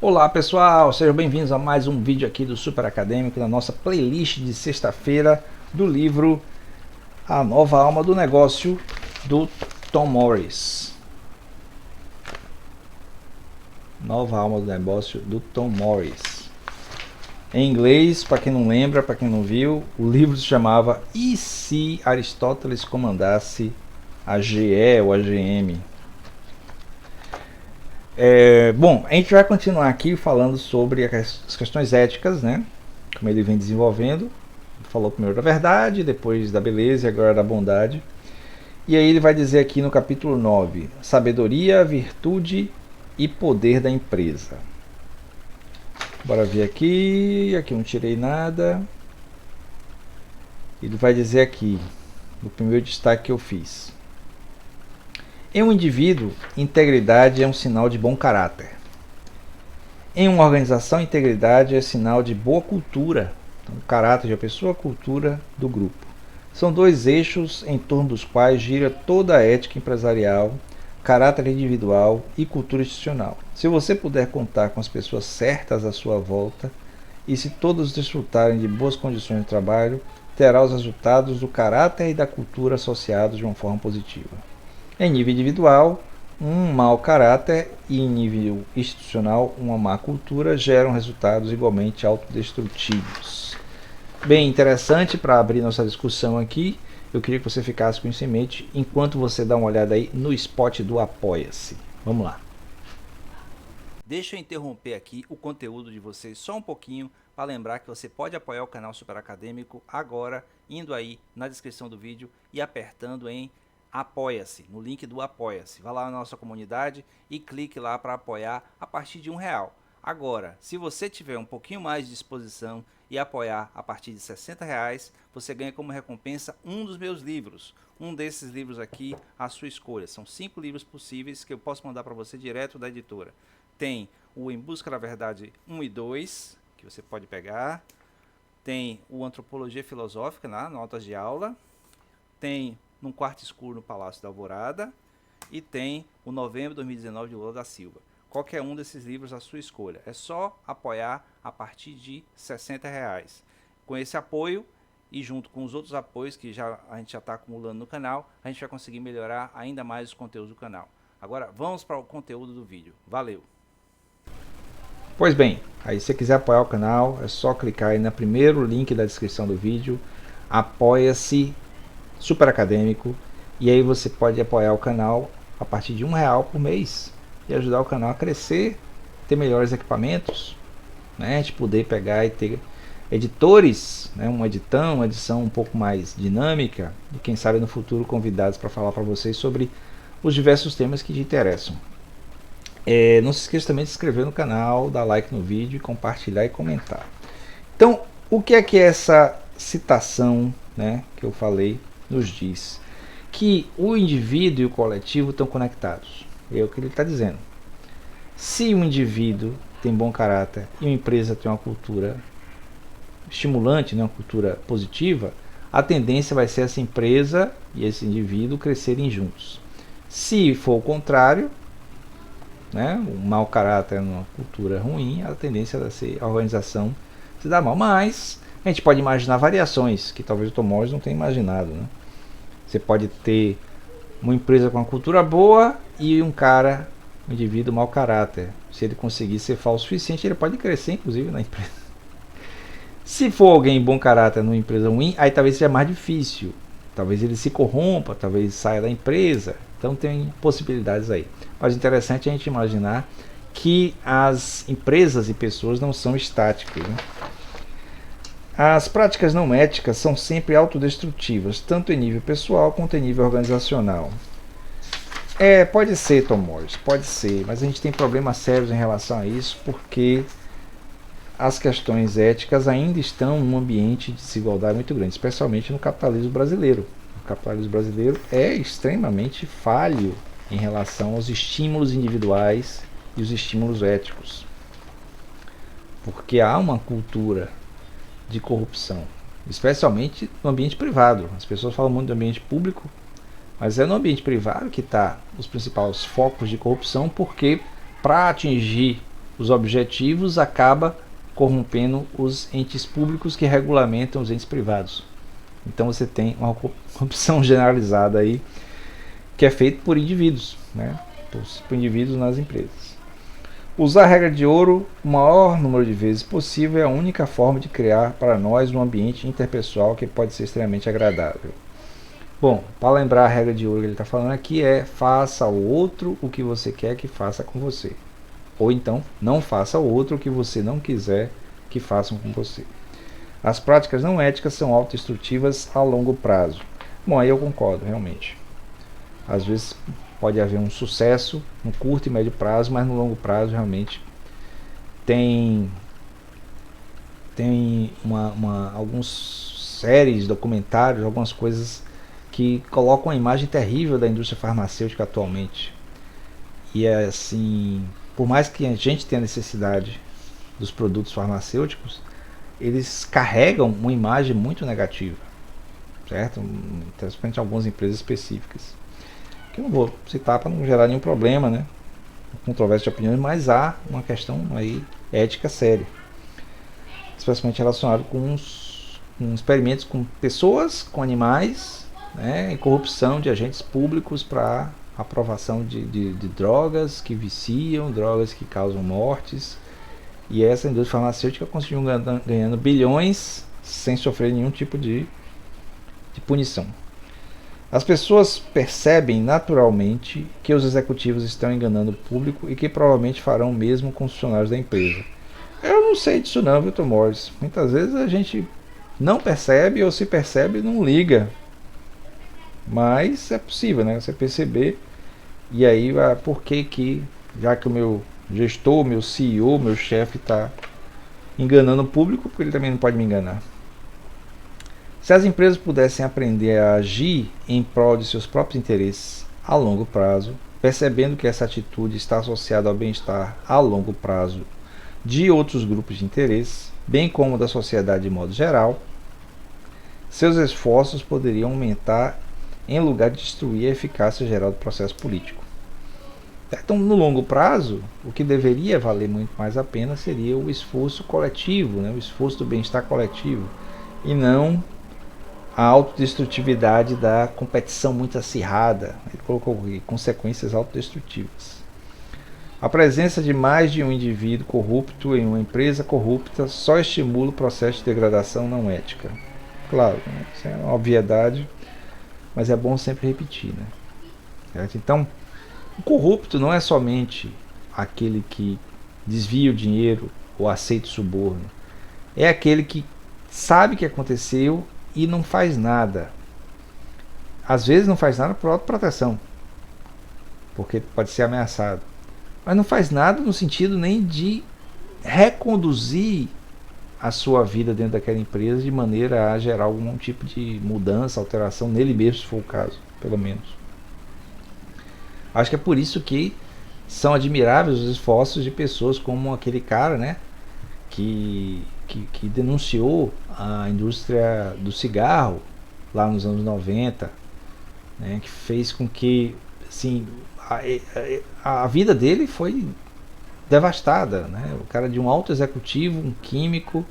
Olá pessoal, sejam bem-vindos a mais um vídeo aqui do Super Acadêmico, na nossa playlist de sexta-feira do livro A Nova Alma do Negócio, do Tom Morris. Nova Alma do Negócio, do Tom Morris. Em inglês, para quem não lembra, para quem não viu, o livro se chamava E se Aristóteles comandasse a GE ou a GM? Bom, a gente vai continuar aqui falando sobre as questões éticas, né? Como ele vem desenvolvendo. Falou primeiro da verdade, depois da beleza e agora da bondade. E aí ele vai dizer aqui no capítulo 9, sabedoria, virtude e poder da empresa. Bora ver aqui não tirei nada. Ele vai dizer aqui, no primeiro destaque que eu fiz. Em um indivíduo, integridade é um sinal de bom caráter. Em uma organização, integridade é sinal de boa cultura. Então, o caráter da pessoa, a cultura do grupo. São dois eixos em torno dos quais gira toda a ética empresarial, caráter individual e cultura institucional. Se você puder contar com as pessoas certas à sua volta e se todos desfrutarem de boas condições de trabalho, terá os resultados do caráter e da cultura associados de uma forma positiva. Em nível individual, um mau caráter e em nível institucional, uma má cultura geram resultados igualmente autodestrutivos. Bem interessante para abrir nossa discussão aqui. Eu queria que você ficasse com isso em mente enquanto você dá uma olhada aí no spot do Apoia-se. Vamos lá. Deixa eu interromper aqui o conteúdo de vocês só um pouquinho para lembrar que você pode apoiar o canal Super Acadêmico agora, indo aí na descrição do vídeo e apertando em Apoia-se, no link do Apoia-se. Vá lá na nossa comunidade e clique lá para apoiar a partir de R$1. Agora, se você tiver um pouquinho mais de disposição e apoiar a partir de R$60, você ganha como recompensa um dos meus livros. Um desses livros aqui, à sua escolha. São 5 livros possíveis que eu posso mandar para você direto da editora. Tem o Em Busca da Verdade 1 e 2, que você pode pegar. Tem o Antropologia Filosófica, notas de aula. Tem Num Quarto Escuro no Palácio da Alvorada. E tem o Novembro de 2019 de Lula da Silva. Qualquer um desses livros à sua escolha. É só apoiar a partir de R$60. Com esse apoio e junto com os outros apoios que a gente já está acumulando no canal, a gente vai conseguir melhorar ainda mais os conteúdos do canal. Agora vamos para o conteúdo do vídeo. Valeu! Pois bem, aí se você quiser apoiar o canal, é só clicar aí no primeiro link da descrição do vídeo. Apoia-se Super Acadêmico. E aí você pode apoiar o canal a partir de R$1 por mês e ajudar o canal a crescer, ter melhores equipamentos, né? A gente poder pegar e ter editores, né? Uma edição um pouco mais dinâmica e quem sabe no futuro convidados para falar para vocês sobre os diversos temas que te interessam. Não se esqueça também de se inscrever no canal, dar like no vídeo, compartilhar e comentar. Então, o que é essa citação, né, que eu falei nos diz? Que o indivíduo e o coletivo estão conectados. É o que ele está dizendo. Se um indivíduo tem bom caráter e uma empresa tem uma cultura estimulante, né, uma cultura positiva, a tendência vai ser essa empresa e esse indivíduo crescerem juntos. Se for o contrário, né, um mau caráter numa cultura ruim, a tendência vai ser a organização se dar mal. Mas a gente pode imaginar variações que talvez o Tom Morris não tenha imaginado, né? Você pode ter uma empresa com uma cultura boa e um indivíduo mau caráter. Se ele conseguir ser falso o suficiente, ele pode crescer, inclusive, na empresa. Se for alguém bom caráter numa empresa ruim, aí talvez seja mais difícil. Talvez ele se corrompa, talvez saia da empresa. Então tem possibilidades aí. Mas interessante é a gente imaginar que as empresas e pessoas não são estáticas, né? As práticas não éticas são sempre autodestrutivas, tanto em nível pessoal quanto em nível organizacional. Pode ser, Tom Morris, pode ser, mas a gente tem problemas sérios em relação a isso, porque as questões éticas ainda estão num ambiente de desigualdade muito grande, especialmente no capitalismo brasileiro. O capitalismo brasileiro é extremamente falho em relação aos estímulos individuais e os estímulos éticos, porque há uma cultura de corrupção, especialmente no ambiente privado. As pessoas falam muito do ambiente público, mas é no ambiente privado que está os principais focos de corrupção, porque para atingir os objetivos acaba corrompendo os entes públicos que regulamentam os entes privados. Então você tem uma corrupção generalizada aí, que é feita por indivíduos, né? Por indivíduos nas empresas. Usar a regra de ouro o maior número de vezes possível é a única forma de criar para nós um ambiente interpessoal que pode ser extremamente agradável. Bom, para lembrar a regra de ouro que ele está falando aqui é: faça ao outro o que você quer que faça com você. Ou então, não faça ao outro o que você não quiser que façam com você. As práticas não éticas são autodestrutivas a longo prazo. Bom, aí eu concordo, realmente. Às vezes pode haver um sucesso no curto e médio prazo, mas no longo prazo realmente tem algumas séries, documentários, algumas coisas que colocam uma imagem terrível da indústria farmacêutica atualmente. E é assim, por mais que a gente tenha necessidade dos produtos farmacêuticos, eles carregam uma imagem muito negativa, certo? Principalmente algumas empresas específicas, que eu não vou citar para não gerar nenhum problema, né? Controvérsia de opiniões, mas há uma questão aí ética séria, especialmente relacionado com experimentos com pessoas, com animais, né? E corrupção de agentes públicos para aprovação de drogas que viciam, drogas que causam mortes. E essa indústria farmacêutica conseguiu ganhando bilhões sem sofrer nenhum tipo de punição. As pessoas percebem naturalmente que os executivos estão enganando o público e que provavelmente farão o mesmo com os funcionários da empresa. Eu não sei disso não, Vitor Morris. Muitas vezes a gente não percebe, ou se percebe não liga. Mas é possível, né? Você perceber. E aí, por que, já que o meu gestor, meu CEO, meu chefe está enganando o público, porque ele também não pode me enganar. Se as empresas pudessem aprender a agir em prol de seus próprios interesses a longo prazo, percebendo que essa atitude está associada ao bem-estar a longo prazo de outros grupos de interesse, bem como da sociedade de modo geral, seus esforços poderiam aumentar em lugar de destruir a eficácia geral do processo político. Então, no longo prazo, o que deveria valer muito mais a pena seria o esforço coletivo, né? O esforço do bem-estar coletivo, e não a autodestrutividade da competição muito acirrada. Ele colocou aqui, consequências autodestrutivas. A presença de mais de um indivíduo corrupto em uma empresa corrupta só estimula o processo de degradação não ética. Claro, né? Isso é uma obviedade, mas é bom sempre repetir, né? Certo? Então, o corrupto não é somente aquele que desvia o dinheiro ou aceita o suborno. É aquele que sabe que aconteceu e não faz nada. Às vezes não faz nada por autoproteção, porque pode ser ameaçado. Mas não faz nada no sentido nem de reconduzir a sua vida dentro daquela empresa de maneira a gerar algum tipo de mudança, alteração nele mesmo, se for o caso, pelo menos. Acho que é por isso que são admiráveis os esforços de pessoas como aquele cara, né, que denunciou a indústria do cigarro lá nos anos 90, né, que fez com que assim, a vida dele foi devastada, né? O cara de um alto executivo, um químico,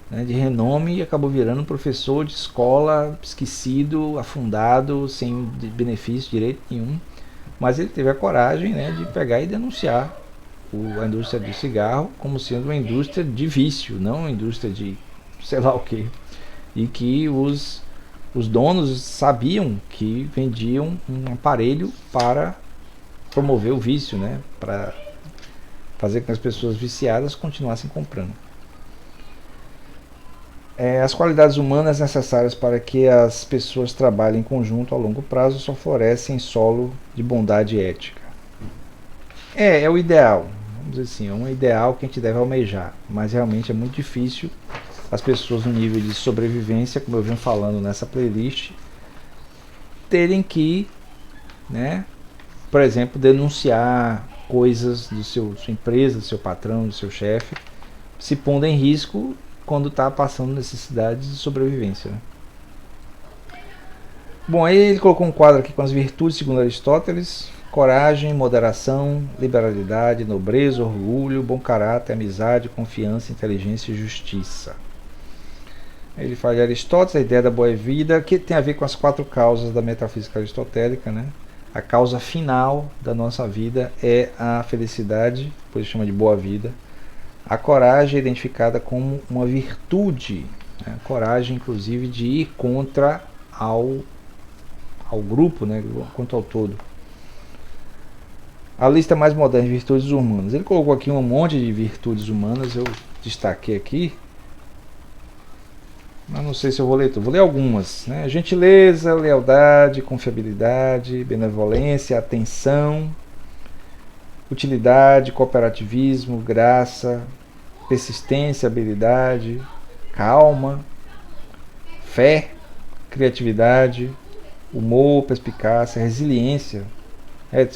né, de renome, e acabou virando professor de escola, esquecido, afundado, sem benefício direito nenhum. Mas ele teve a coragem, né, de pegar e denunciar a indústria do cigarro como sendo uma indústria de vício, não uma indústria de sei lá o que. E que os donos sabiam que vendiam um aparelho para promover o vício, né, para fazer com que as pessoas viciadas continuassem comprando. As qualidades humanas necessárias para que as pessoas trabalhem em conjunto a longo prazo só florescem em solo de bondade ética. É o ideal, vamos dizer assim, é um ideal que a gente deve almejar, mas realmente é muito difícil as pessoas no nível de sobrevivência, como eu venho falando nessa playlist, terem que, né, por exemplo, denunciar coisas do sua empresa, do seu patrão, do seu chefe, se pondo em risco quando está passando necessidades de sobrevivência, né? Bom, aí ele colocou um quadro aqui com as virtudes segundo Aristóteles, coragem, moderação, liberalidade, nobreza, orgulho, bom caráter, amizade, confiança, inteligência e justiça. Ele fala de Aristóteles, a ideia da boa vida, que tem a ver com as 4 causas da metafísica aristotélica, né? A causa final da nossa vida é a felicidade, por isso chama de boa vida. A coragem é identificada como uma virtude, né? Coragem, inclusive, de ir contra ao grupo, né? Contra ao todo. A lista mais moderna de virtudes humanas. Ele colocou aqui um monte de virtudes humanas, eu destaquei aqui. Mas não sei se eu vou ler tudo. Vou ler algumas, né? Gentileza, lealdade, confiabilidade, benevolência, atenção, utilidade, cooperativismo, graça, persistência, habilidade, calma, fé, criatividade, humor, perspicácia, resiliência.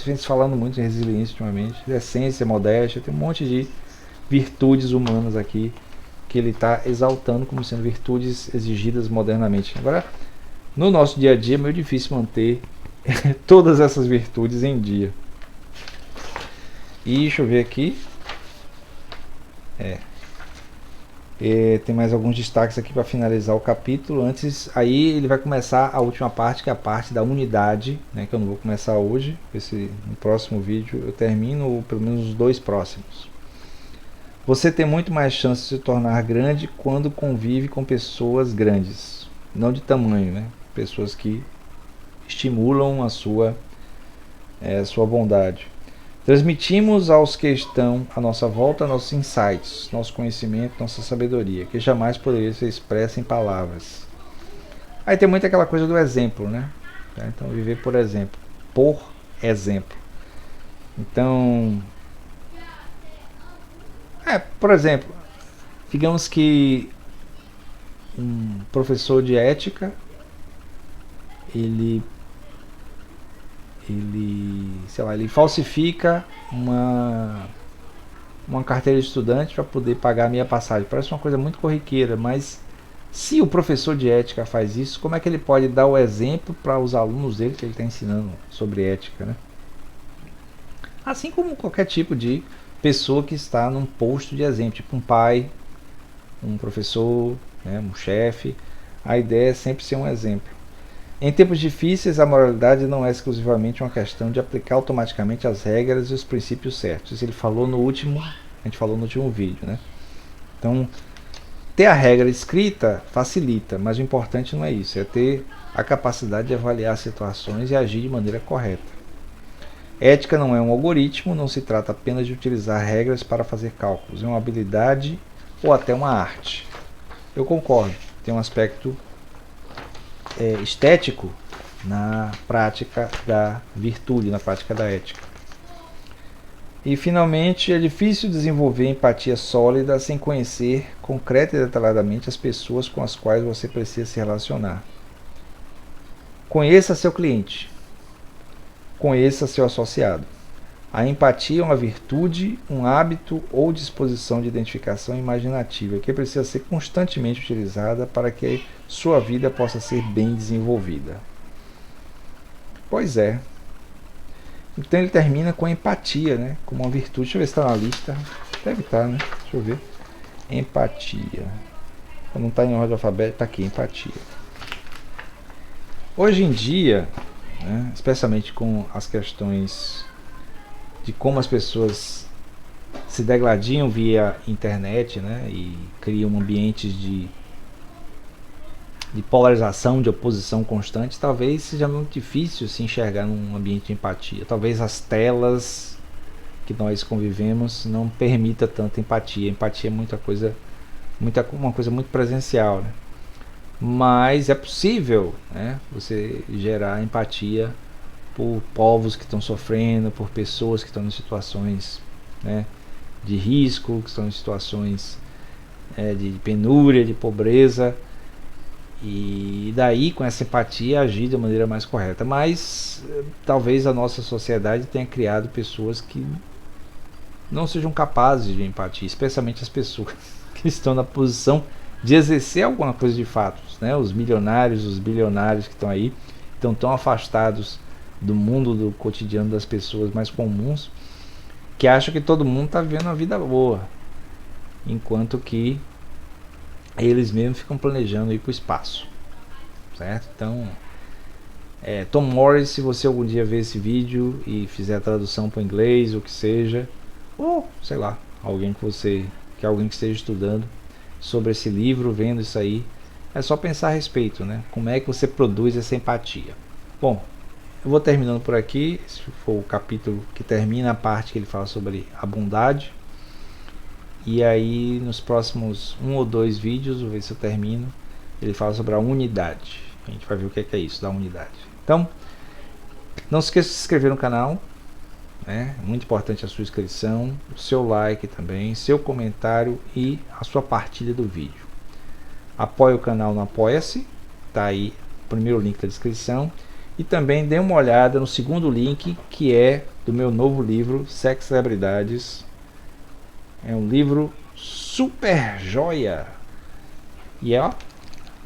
Vem se falando muito de resiliência ultimamente. Decência, modéstia, tem um monte de virtudes humanas aqui que ele está exaltando como sendo virtudes exigidas modernamente. Agora, no nosso dia a dia é meio difícil manter todas essas virtudes em dia. E deixa eu ver aqui. Tem mais alguns destaques aqui para finalizar o capítulo. Antes, aí ele vai começar a última parte, que é a parte da unidade, né, que eu não vou começar hoje. No próximo vídeo eu termino, ou pelo menos os 2 próximos. Você tem muito mais chance de se tornar grande quando convive com pessoas grandes, não de tamanho, né? Pessoas que estimulam a sua bondade. Transmitimos aos que estão à nossa volta nossos insights, nosso conhecimento, nossa sabedoria, que jamais poderia ser expressa em palavras. Aí tem muito aquela coisa do exemplo, né? Então, viver por exemplo. Por exemplo. Então, por exemplo, digamos que um professor de ética, ele falsifica uma carteira de estudante para poder pagar a minha passagem. Parece uma coisa muito corriqueira, mas se o professor de ética faz isso, como é que ele pode dar o exemplo para os alunos dele que ele está ensinando sobre ética, né? Assim como qualquer tipo de pessoa que está num posto de exemplo, tipo um pai, um professor, né, um chefe. A ideia é sempre ser um exemplo. Em tempos difíceis, a moralidade não é exclusivamente uma questão de aplicar automaticamente as regras e os princípios certos. Isso a gente falou no último vídeo, né? Então, ter a regra escrita facilita, mas o importante não é isso, é ter a capacidade de avaliar situações e agir de maneira correta. Ética não é um algoritmo, não se trata apenas de utilizar regras para fazer cálculos, é uma habilidade ou até uma arte. Eu concordo, tem um aspecto estético na prática da virtude, na prática da ética. E finalmente, é difícil desenvolver empatia sólida sem conhecer concreta e detalhadamente as pessoas com as quais você precisa se relacionar. Conheça seu cliente. Conheça seu associado. A empatia é uma virtude, um hábito ou disposição de identificação imaginativa que precisa ser constantemente utilizada para que sua vida possa ser bem desenvolvida. Pois é. Então ele termina com empatia, né? Como uma virtude. Deixa eu ver se está na lista. Deve estar, né? Deixa eu ver. Empatia. Quando não está em ordem alfabética, está aqui, empatia. Hoje em dia, né, especialmente com as questões de como as pessoas se degladiam via internet, né, e criam ambientes de polarização, de oposição constante, talvez seja muito difícil se enxergar num ambiente de empatia. Talvez as telas que nós convivemos não permita tanta empatia. Empatia é uma coisa muito presencial, né? Mas é possível, né, você gerar empatia por povos que estão sofrendo, por pessoas que estão em situações, né, de risco, que estão em situações de penúria, de pobreza, e daí com essa empatia agir de maneira mais correta. Mas talvez a nossa sociedade tenha criado pessoas que não sejam capazes de empatia, especialmente as pessoas que estão na posição de exercer alguma coisa de fato, né? Os milionários, os bilionários que estão aí, estão tão afastados do mundo do cotidiano das pessoas mais comuns, que acham que todo mundo está vivendo uma vida boa, enquanto que eles mesmos ficam planejando ir para o espaço, certo? Então, Tom Morris, se você algum dia ver esse vídeo e fizer a tradução para o inglês, ou que seja, ou sei lá, alguém que esteja estudando sobre esse livro, vendo isso aí, é só pensar a respeito, né? Como é que você produz essa empatia? Bom, eu vou terminando por aqui. Esse foi o capítulo que termina a parte que ele fala sobre a bondade. E aí nos próximos 1 ou 2 vídeos, vou ver se eu termino, ele fala sobre a unidade. A gente vai ver o que é isso da unidade. Então, não se esqueça de se inscrever no canal, né? É muito importante a sua inscrição, o seu like também, seu comentário e a sua partilha do vídeo. Apoie o canal no Apoia-se, tá aí o primeiro link da descrição. E também dê uma olhada no segundo link, que é do meu novo livro, Sexo e Celebridades. É um livro super joia. E ó,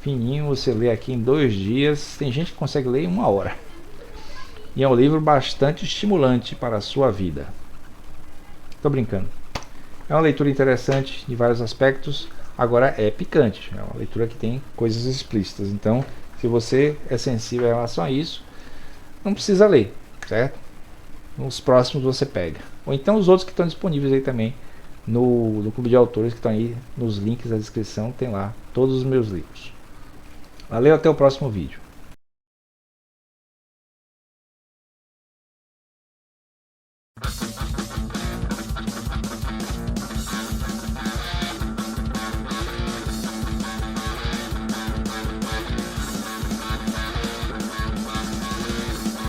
fininho, você lê aqui em 2 dias. Tem gente que consegue ler em 1 hora. E é um livro bastante estimulante para a sua vida. Tô brincando. É uma leitura interessante de vários aspectos. Agora é picante. É uma leitura que tem coisas explícitas. Então, se você é sensível em relação a isso, não precisa ler, certo? Nos próximos você pega. Ou então os outros que estão disponíveis aí também no Clube de Autores, que estão aí nos links da descrição, tem lá todos os meus livros. Valeu, até o próximo vídeo.